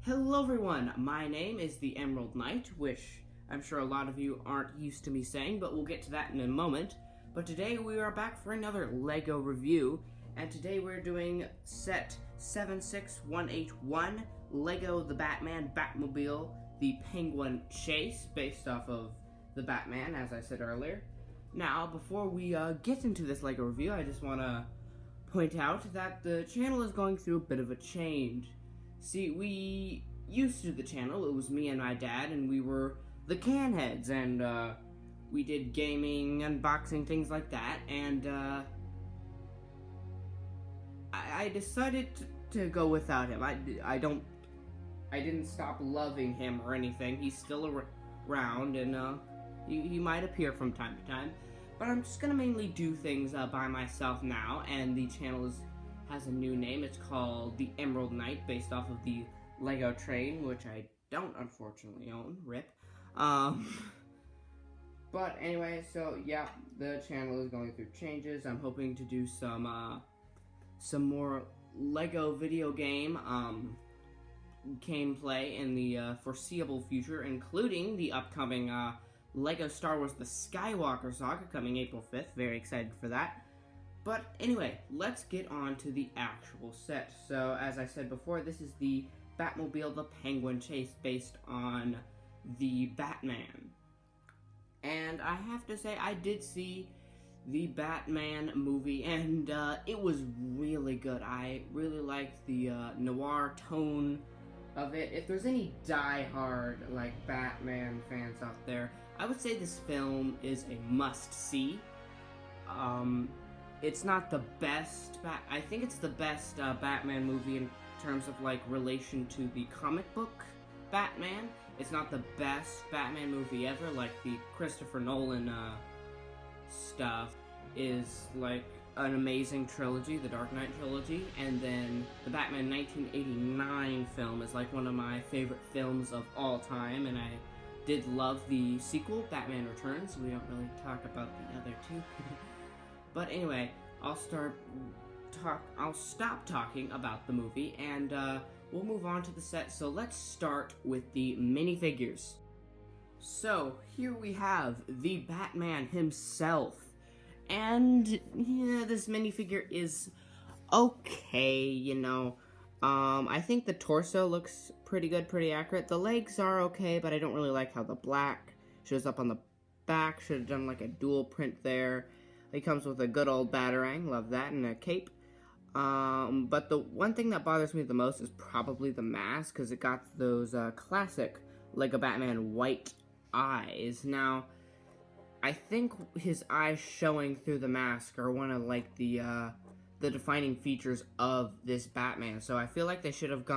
Hello everyone, my name is the Emerald Knight, which I'm sure a lot of you aren't used to me saying, but we'll get to that in a moment. But today we are back for another LEGO review, and today we're doing set 76181, LEGO The Batman Batmobile, the Penguin Chase, based off of the Batman, as I said earlier. Now, before we get into this LEGO review, I just want to point out that the channel is going through a bit of a change. See, we used to do the channel, it was me and my dad, and we were the Canheads, and we did gaming, unboxing, things like that, and I decided to go without him. I didn't stop loving him or anything. He's still around, and he might appear from time to time, but I'm just gonna mainly do things by myself now, and the channel has a new name. It's called the Emerald Knight, based off of the LEGO train, which I don't unfortunately own. RIP. But anyway, so yeah, the channel is going through changes. I'm hoping to do some more LEGO video game gameplay in the foreseeable future, including the upcoming LEGO Star Wars The Skywalker Saga coming April 5th. Very excited for that. But anyway, let's get on to the actual set. So, as I said before, this is the Batmobile The Penguin Chase, based on the Batman. And I have to say, I did see the Batman movie, and it was really good. I really liked the noir tone of it. If there's any die-hard, Batman fans out there, I would say this film is a must-see. It's not the best, I think it's the best Batman movie in terms of, relation to the comic book Batman. It's not the best Batman movie ever, like the Christopher Nolan stuff is, an amazing trilogy, the Dark Knight trilogy, and then the Batman 1989 film is, one of my favorite films of all time, and I did love the sequel, Batman Returns. We don't really talk about the other two. But anyway, I'll stop talking about the movie, and we'll move on to the set. So let's start with the minifigures. So here we have the Batman himself, and yeah, this minifigure is okay, you know. I think the torso looks pretty good, pretty accurate. The legs are okay, but I don't really like how the black shows up on the back. Should have done a dual print there. He comes with a good old Batarang, love that, and a cape. But the one thing that bothers me the most is probably the mask, because it got those classic LEGO Batman white eyes. Now, I think his eyes showing through the mask are one of the defining features of this Batman. So I feel like they should have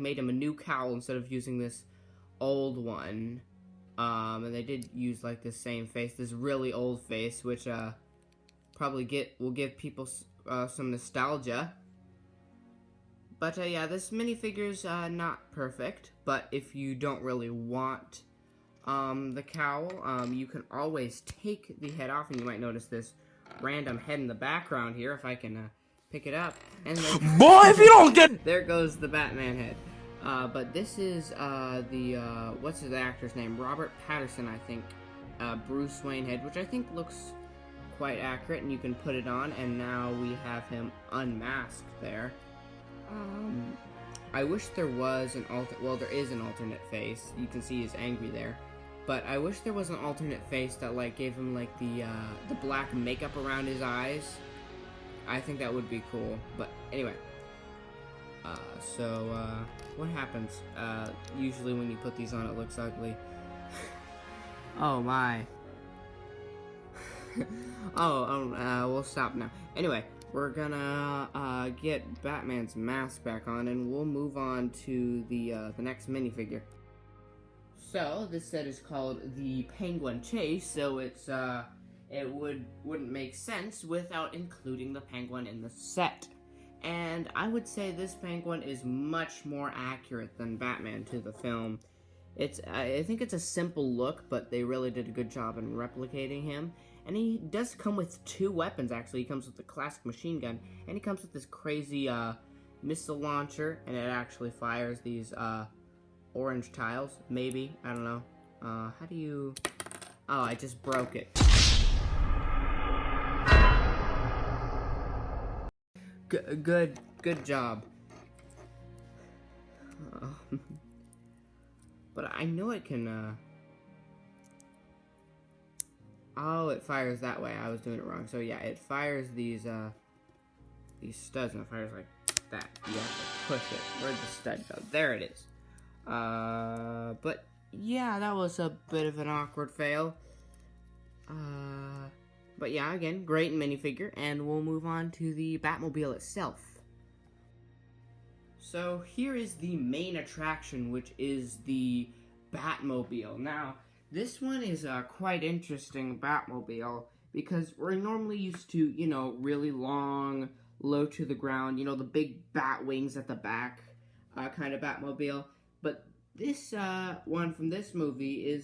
made him a new cowl instead of using this old one. And they did use this same face, this really old face, which probably will give people some nostalgia. But yeah, this minifigure's not perfect, but if you don't really want the cowl, you can always take the head off, and you might notice this random head in the background here, if I can pick it up. And then, boy, if you don't get... There goes the Batman head. But this is what's his actor's name? Robert Pattinson, I think. Bruce Wayne head, which I think looks quite accurate, and you can put it on, and now we have him unmasked there. I wish there was there is an alternate face. You can see he's angry there, but I wish there was an alternate face that gave him the black makeup around his eyes. I think that would be cool. But anyway, what happens? Usually when you put these on, it looks ugly. Oh my. We'll stop now. Anyway, we're gonna get Batman's mask back on, and we'll move on to the next minifigure. So this set is called the Penguin Chase, so it wouldn't make sense without including the Penguin in the set. And I would say this Penguin is much more accurate than Batman to the film. I think it's a simple look, but they really did a good job in replicating him. And he does come with two weapons, actually. He comes with the classic machine gun, and he comes with this crazy missile launcher, and it actually fires these orange tiles, maybe. I don't know. How do you... Oh, I just broke it. Good job. But I know it can, Oh, it fires that way. I was doing it wrong. So yeah, it fires these studs, and it fires like that. You have to push it. Where'd the stud go? There it is. But yeah, that was a bit of an awkward fail. But yeah, again, great minifigure, and we'll move on to the Batmobile itself. So here is the main attraction, which is the Batmobile. Now, this one is a quite interesting Batmobile, because we're normally used to, you know, really long, low to the ground, you know, the big bat wings at the back kind of Batmobile. But this one from this movie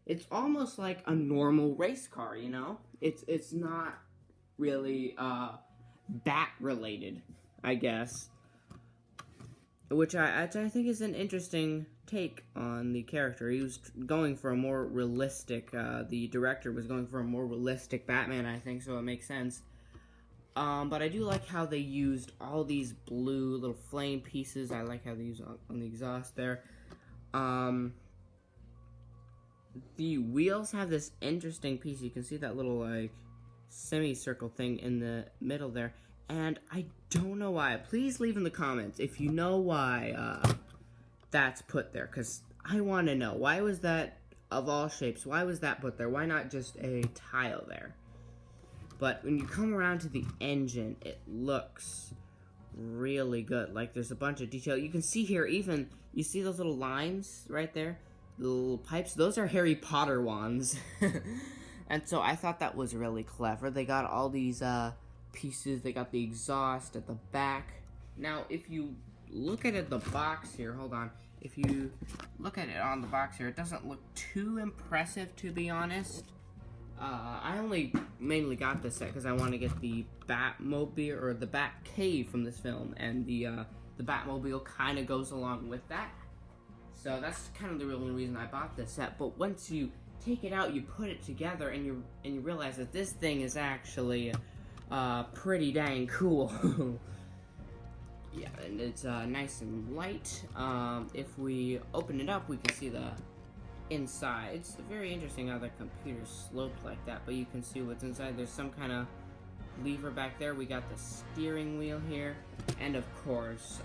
it's almost like a normal race car, you know? It's not really bat related, I guess. Which I think is an interesting take on the character. He was going for a more realistic, the director was going for a more realistic Batman, I think, so it makes sense. But I do like how they used all these blue little flame pieces. I like how they use on the exhaust there. The wheels have this interesting piece. You can see that little, like, semicircle thing in the middle there. And I don't know why. Please leave in the comments if you know why that's put there, because I want to know. Why was that, of all shapes, why was that put there? Why not just a tile there? But when you come around to the engine, it looks really good. Like, there's a bunch of detail. You can see here, even, you see those little lines right there? The little pipes? Those are Harry Potter wands. And so I thought that was really clever. They got all these, pieces. They got the exhaust at the back. Now, if you look at it, the box here, hold on. If you look at it on the box here, it doesn't look too impressive, to be honest. I only mainly got this set because I want to get the Batmobile, or the Batcave from this film, and the Batmobile kind of goes along with that. So that's kind of the only reason I bought this set. But once you take it out, you put it together, and you realize that this thing is actually pretty dang cool. Yeah, and it's nice and light. If we open it up, we can see the inside. It's very interesting how the computer's sloped like that, but you can see what's inside. There's some kind of lever back there. We got the steering wheel here, and of course,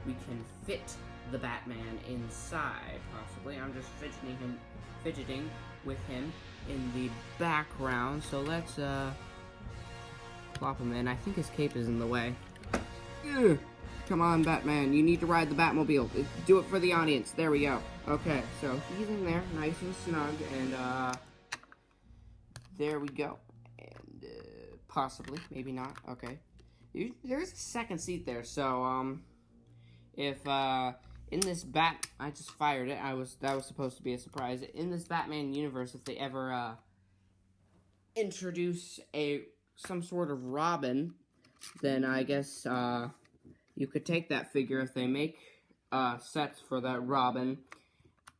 we can fit the Batman inside, possibly. I'm just fidgeting with him in the background, so let's plop him in. I think his cape is in the way. Ugh. Come on, Batman, you need to ride the Batmobile. Do it for the audience. There we go. Okay, so he's in there, nice and snug, and there we go. And possibly, maybe not. Okay, there's a second seat there. So if in this I just fired it. That was supposed to be a surprise. In this Batman universe, if they ever introduce some sort of Robin, then I guess you could take that figure if they make sets for that Robin,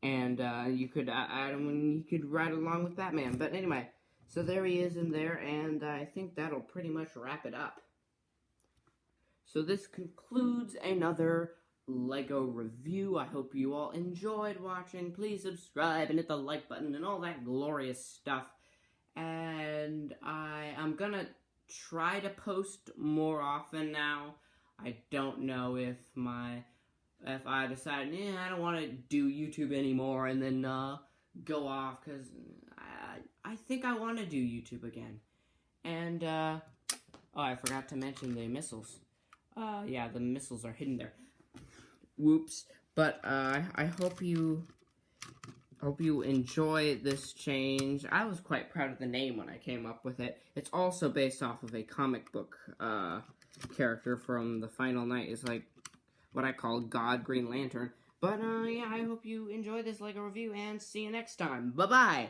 and you could add him and you could ride along with Batman. But anyway, so there he is in there, and I think that'll pretty much wrap it up. So this concludes another LEGO review. I hope you all enjoyed watching. Please subscribe and hit the like button and all that glorious stuff. And I'm gonna try to post more often now. I don't know if I decide, I don't want to do YouTube anymore, and then go off, because I think I want to do YouTube again. And oh, I forgot to mention the missiles. Yeah, the missiles are hidden there. Whoops. But I hope you enjoy this change. I was quite proud of the name when I came up with it. It's also based off of a comic book character from The Final Night. It's like what I call God Green Lantern. But yeah, I hope you enjoy this LEGO review, and see you next time. Bye-bye!